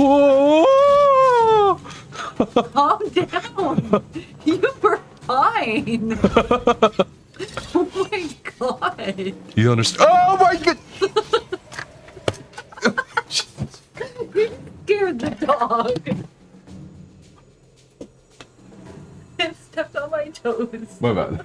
Whoa! Calm down. You were fine. Oh my god. You understand? Oh my god! You scared the dog. It stepped on my toes. My bad.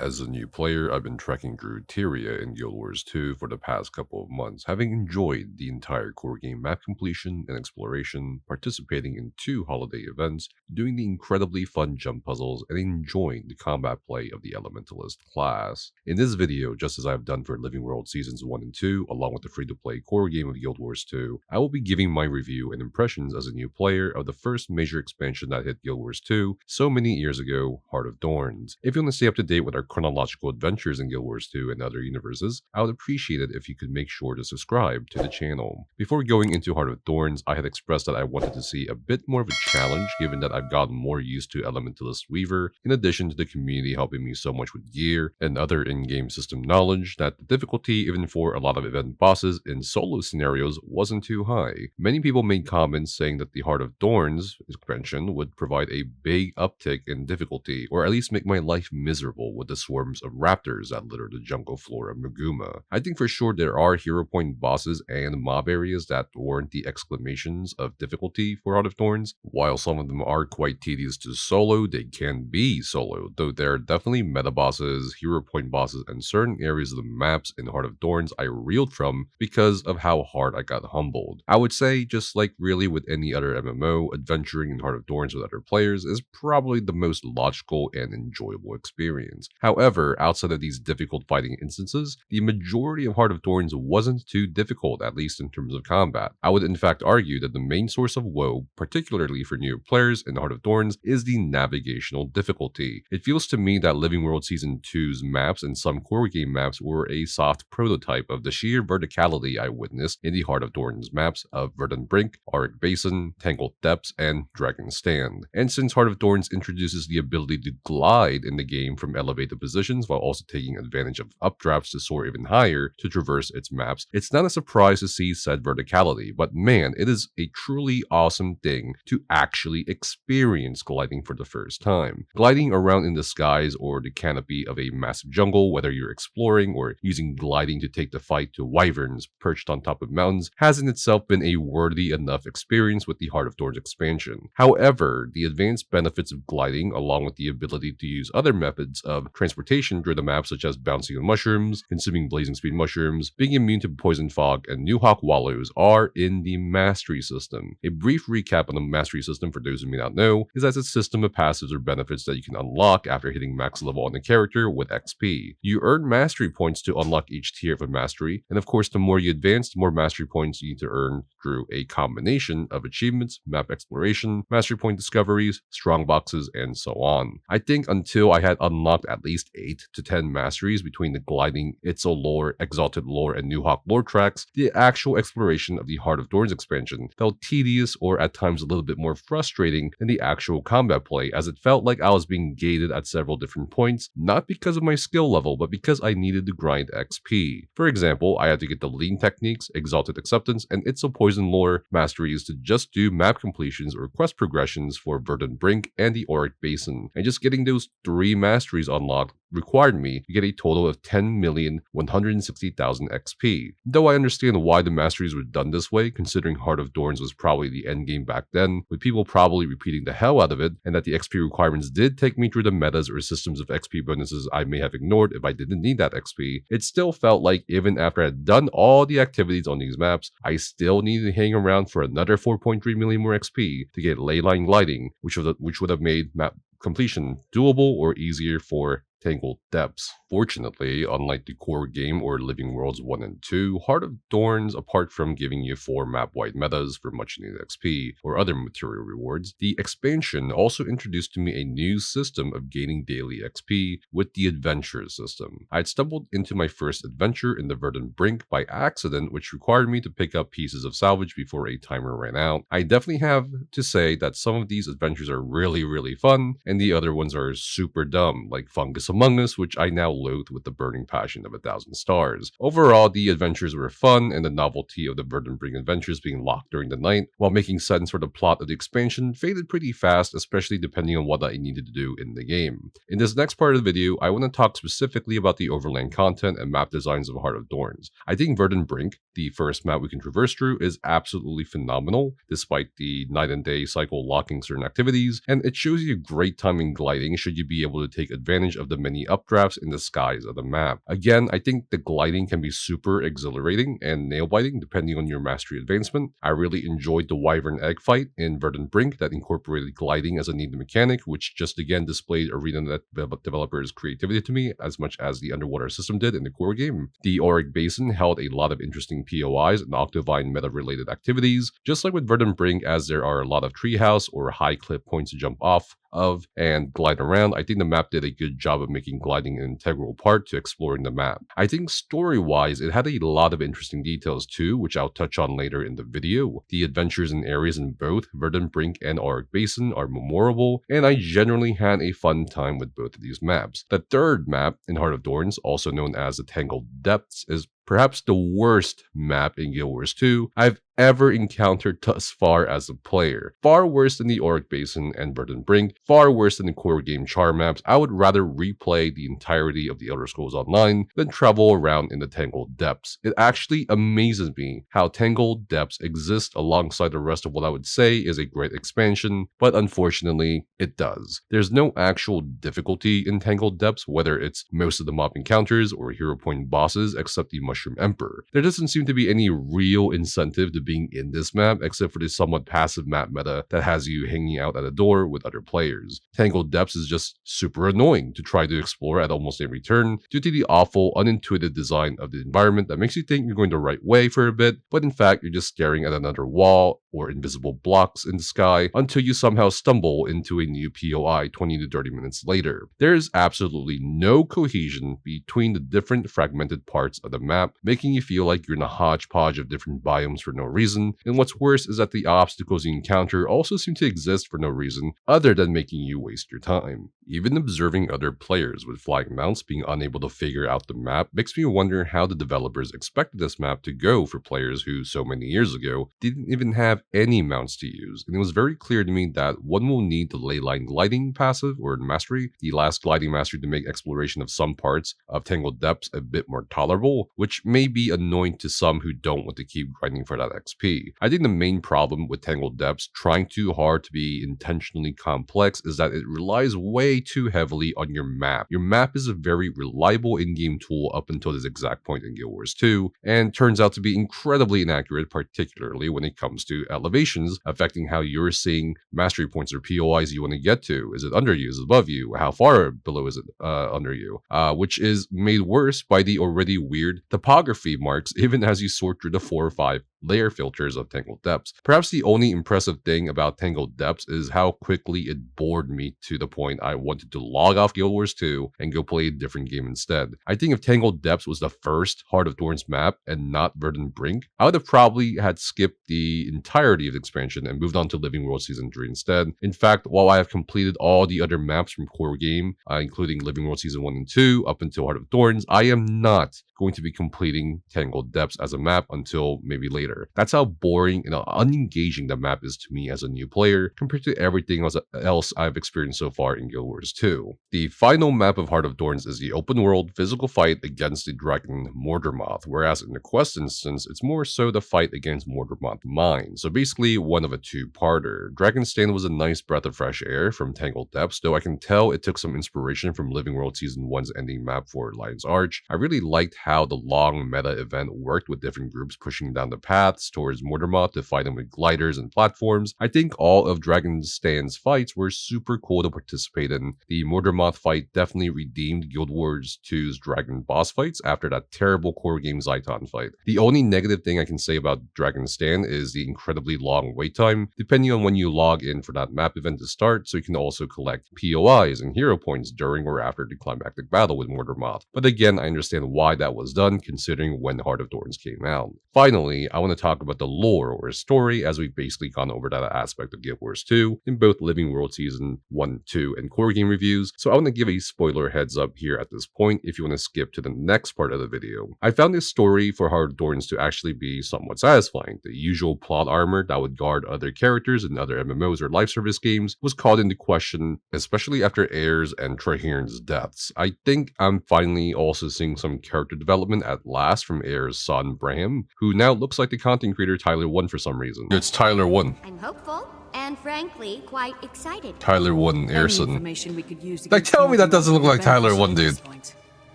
As a new player, I've been trekking through Tyria in Guild Wars 2 for the past couple of months, having enjoyed the entire core game map completion and exploration, participating in 2 holiday events, doing the incredibly fun jump puzzles, and enjoying the combat play of the Elementalist class. In this video, just as I've done for Living World Seasons 1 and 2, along with the free-to-play core game of Guild Wars 2, I will be giving my review and impressions as a new player of the first major expansion that hit Guild Wars 2 so many years ago, Heart of Thorns. If you want to stay up to date with our chronological adventures in Guild Wars 2 and other universes, I would appreciate it if you could make sure to subscribe to the channel. Before going into Heart of Thorns, I had expressed that I wanted to see a bit more of a challenge given that I've gotten more used to Elementalist Weaver, in addition to the community helping me so much with gear and other in-game system knowledge, that the difficulty even for a lot of event bosses in solo scenarios wasn't too high. Many people made comments saying that the Heart of Thorns expansion would provide a big uptick in difficulty, or at least make my life miserable with the swarms of raptors that litter the jungle floor of Maguma. I think for sure there are hero point bosses and mob areas that warrant the exclamations of difficulty for Heart of Thorns. While some of them are quite tedious to solo, they can be solo, though there are definitely meta bosses, hero point bosses, and certain areas of the maps in Heart of Thorns I reeled from because of how hard I got humbled. I would say, just like really with any other MMO, adventuring in Heart of Thorns with other players is probably the most logical and enjoyable experience. However, outside of these difficult fighting instances, the majority of Heart of Thorns wasn't too difficult, at least in terms of combat. I would in fact argue that the main source of woe, particularly for newer players in Heart of Thorns, is the navigational difficulty. It feels to me that Living World Season 2's maps and some core game maps were a soft prototype of the sheer verticality I witnessed in the Heart of Thorns maps of Verdant Brink, Auric Basin, Tangled Depths, and Dragon's Stand. And since Heart of Thorns introduces the ability to glide in the game from elevated positions while also taking advantage of updrafts to soar even higher to traverse its maps, it's not a surprise to see said verticality, but man, it is a truly awesome thing to actually experience gliding for the first time. Gliding around in the skies or the canopy of a massive jungle, whether you're exploring or using gliding to take the fight to wyverns perched on top of mountains, has in itself been a worthy enough experience with the Heart of Thorns expansion. However, the advanced benefits of gliding, along with the ability to use other methods of transportation through the map, such as bouncing on mushrooms, consuming blazing speed mushrooms, being immune to poison fog, and new hawk wallows, are in the Mastery system. A brief recap on the Mastery system for those who may not know is that it's a system of passives or benefits that you can unlock after hitting max level on a character with XP. You earn Mastery points to unlock each tier of a Mastery, and of course the more you advance, the more Mastery points you need to earn through a combination of achievements, map exploration, Mastery point discoveries, strong boxes, and so on. I think until I had unlocked at least 8 to 10 masteries between the gliding, Itzo lore, Exalted lore, and New Hawk lore tracks, the actual exploration of the Heart of Thorns expansion felt tedious or at times a little bit more frustrating than the actual combat play, as it felt like I was being gated at several different points, not because of my skill level, but because I needed to grind XP. For example, I had to get the lean techniques, Exalted Acceptance, and Itzo poison lore masteries to just do map completions or quest progressions for Verdant Brink and the Auric Basin, and just getting those 3 masteries unlocked required me to get a total of 10,160,000 XP. Though I understand why the masteries were done this way, considering Heart of Thorns was probably the endgame back then, with people probably repeating the hell out of it, and that the XP requirements did take me through the metas or systems of XP bonuses I may have ignored if I didn't need that XP, it still felt like even after I had done all the activities on these maps, I still needed to hang around for another 4.3 million more XP to get Leyline Gliding, which would have made map completion doable or easier for Tangled Depths. Fortunately, unlike the core game or Living Worlds 1 and 2, Heart of Thorns, apart from giving you 4 map-wide metas for much-needed XP or other material rewards, the expansion also introduced to me a new system of gaining daily XP with the Adventure system. I had stumbled into my first adventure in the Verdant Brink by accident, which required me to pick up pieces of salvage before a timer ran out. I definitely have to say that some of these adventures are really fun, and the other ones are super dumb, like Fungus Among Us, which I now loathe with the burning passion of 1,000 stars. Overall, the adventures were fun, and the novelty of the Verdant Brink adventures being locked during the night, while making sense for the plot of the expansion, faded pretty fast, especially depending on what I needed to do in the game. In this next part of the video, I want to talk specifically about the Overland content and map designs of Heart of Thorns. I think Verdant Brink, the first map we can traverse through, is absolutely phenomenal, despite the night and day cycle locking certain activities, and it shows you great timing gliding should you be able to take advantage of the many updrafts in the skies of the map. Again, I think the gliding can be super exhilarating and nail-biting depending on your mastery advancement. I really enjoyed the Wyvern Egg fight in Verdant Brink that incorporated gliding as a needed mechanic, which just again displayed ArenaNet developers' creativity to me as much as the underwater system did in the core game. The Auric Basin held a lot of interesting POIs and Octavine meta-related activities, just like with Verdant Brink, as there are a lot of treehouse or high cliff points to jump off of and glide around. I think the map did a good job of making gliding an integral part to exploring the map. I think story-wise, it had a lot of interesting details too, which I'll touch on later in the video. The adventures and areas in both Verdant Brink and Auric Basin are memorable, and I generally had a fun time with both of these maps. The third map in Heart of Thorns, also known as the Tangled Depths, is perhaps the worst map in Guild Wars 2 I've ever encountered thus far as a player. Far worse than the Auric Basin and Verdant Brink, far worse than the core game char maps. I would rather replay the entirety of the Elder Scrolls Online than travel around in the Tangled Depths. It actually amazes me how Tangled Depths exist alongside the rest of what I would say is a great expansion, but unfortunately, it does. There's no actual difficulty in Tangled Depths, whether it's most of the mob encounters or hero point bosses, except the Mushroom Emperor. There doesn't seem to be any real incentive to being in this map, except for the somewhat passive map meta that has you hanging out at a door with other players. Tangled Depths is just super annoying to try to explore at almost every turn due to the awful, unintuitive design of the environment that makes you think you're going the right way for a bit, but in fact you're just staring at another wall or invisible blocks in the sky until you somehow stumble into a new POI 20 to 30 minutes later. There is absolutely no cohesion between the different fragmented parts of the map, making you feel like you're in a hodgepodge of different biomes for no reason, and what's worse is that the obstacles you encounter also seem to exist for no reason other than making you waste your time. Even observing other players with flying mounts being unable to figure out the map makes me wonder how the developers expected this map to go for players who so many years ago didn't even have any mounts to use, and it was very clear to me that one will need the leyline gliding passive or mastery, the last gliding mastery, to make exploration of some parts of Tangled Depths a bit more tolerable, which may be annoying to some who don't want to keep grinding for that XP. I think the main problem with Tangled Depths trying too hard to be intentionally complex is that it relies way too heavily on your map. Your map is a very reliable in-game tool up until this exact point in Guild Wars 2, and turns out to be incredibly inaccurate, particularly when it comes to elevations, affecting how you're seeing mastery points or POIs you want to get to. Is it under you? Is it above you? How far below is it under you? Which is made worse by the already weird topography marks even as you sort through the 4 or 5 layer filters of Tangled Depths. Perhaps the only impressive thing about Tangled Depths is how quickly it bored me to the point I wanted to log off Guild Wars 2 and go play a different game instead. I think if Tangled Depths was the first Heart of Thorns map and not Verdant Brink, I would have probably had skipped the entirety of the expansion and moved on to Living World Season 3 instead. In fact, while I have completed all the other maps from core game, including Living World Season 1 and 2 up until Heart of Thorns, I am not going to be completing Tangled Depths as a map until maybe later. That's how boring and unengaging the map is to me as a new player compared to everything else I've experienced so far in Guild Wars 2. The final map of Heart of Thorns is the open world physical fight against the dragon Mordermoth, whereas in the quest instance, it's more so the fight against Mordermoth Mine. So basically one of a two-parter. Dragonstand was a nice breath of fresh air from Tangled Depths, though I can tell it took some inspiration from Living World Season 1's ending map for Lion's Arch. I really liked how the long meta event worked with different groups pushing down the path paths towards Mordermoth to fight him with gliders and platforms. I think all of Dragonstan's fights were super cool to participate in. The Mordermoth fight definitely redeemed Guild Wars 2's Dragon boss fights after that terrible core game Zyton fight. The only negative thing I can say about Dragonstan is the incredibly long wait time, depending on when you log in for that map event to start, so you can also collect POIs and hero points during or after the climactic battle with Mordermoth. But again, I understand why that was done, considering when Heart of Thorns came out. Finally, I want to talk about the lore or story, as we've basically gone over that aspect of Guild Wars 2 in both Living World Season 1, 2, and core game reviews, so I want to give a spoiler heads up here at this point if you want to skip to the next part of the video. I found this story for Heart of Thorns to actually be somewhat satisfying. The usual plot armor that would guard other characters in other MMOs or live service games was called into question, especially after Ayers and Trahearn's deaths. I think I'm finally also seeing some character development at last from Ayers' son Braham, who now looks like the content creator Tyler 1 for some reason. It's Tyler 1. I'm hopeful and frankly quite excited. Tyler 1 Ayerson. Like, Like, tell me that doesn't look like Tyler 1, dude.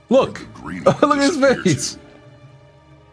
Look! Look at his face!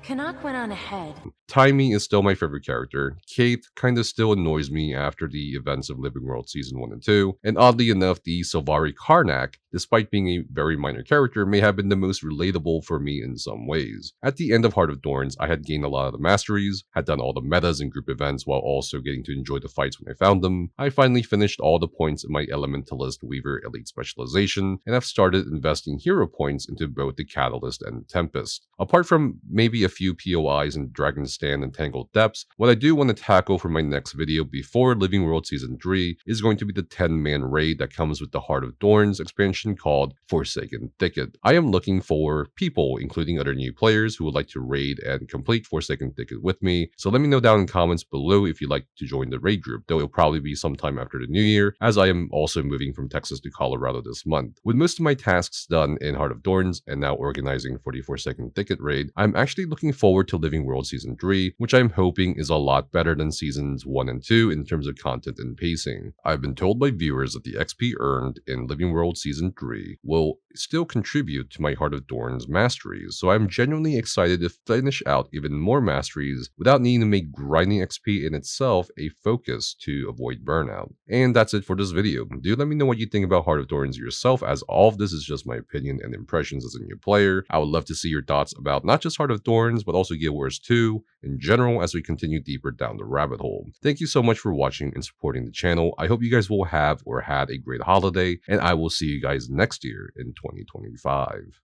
Cannot went on ahead. Taimi is still my favorite character. Kate kinda still annoys me after the events of Living World Season 1 and 2, and oddly enough, the Sylvari Karnak, despite being a very minor character, may have been the most relatable for me in some ways. At the end of Heart of Thorns, I had gained a lot of the Masteries, had done all the metas and group events while also getting to enjoy the fights when I found them. I finally finished all the points in my Elementalist Weaver Elite Specialization, and have started investing hero points into both the Catalyst and Tempest. Apart from maybe a few POIs in Dragon's and Tangled Depths, what I do want to tackle for my next video before Living World Season 3 is going to be the 10-man raid that comes with the Heart of Thorns expansion called Forsaken Thicket. I am looking for people, including other new players, who would like to raid and complete Forsaken Thicket with me, so let me know down in comments below if you'd like to join the raid group, though it'll probably be sometime after the new year, as I am also moving from Texas to Colorado this month. With most of my tasks done in Heart of Thorns and now organizing for the Forsaken Thicket raid, I'm actually looking forward to Living World Season 3, which I'm hoping is a lot better than Seasons 1 and 2 in terms of content and pacing. I've been told by viewers that the XP earned in Living World Season 3 will still contribute to my Heart of Thorns Masteries, so I'm genuinely excited to finish out even more Masteries without needing to make grinding XP in itself a focus to avoid burnout. And that's it for this video. Do let me know what you think about Heart of Thorns yourself, as all of this is just my opinion and impressions as a new player. I would love to see your thoughts about not just Heart of Thorns, but also Guild Wars 2 in general as we continue deeper down the rabbit hole. Thank you so much for watching and supporting the channel. I hope you guys will have or had a great holiday, and I will see you guys next year in 2025.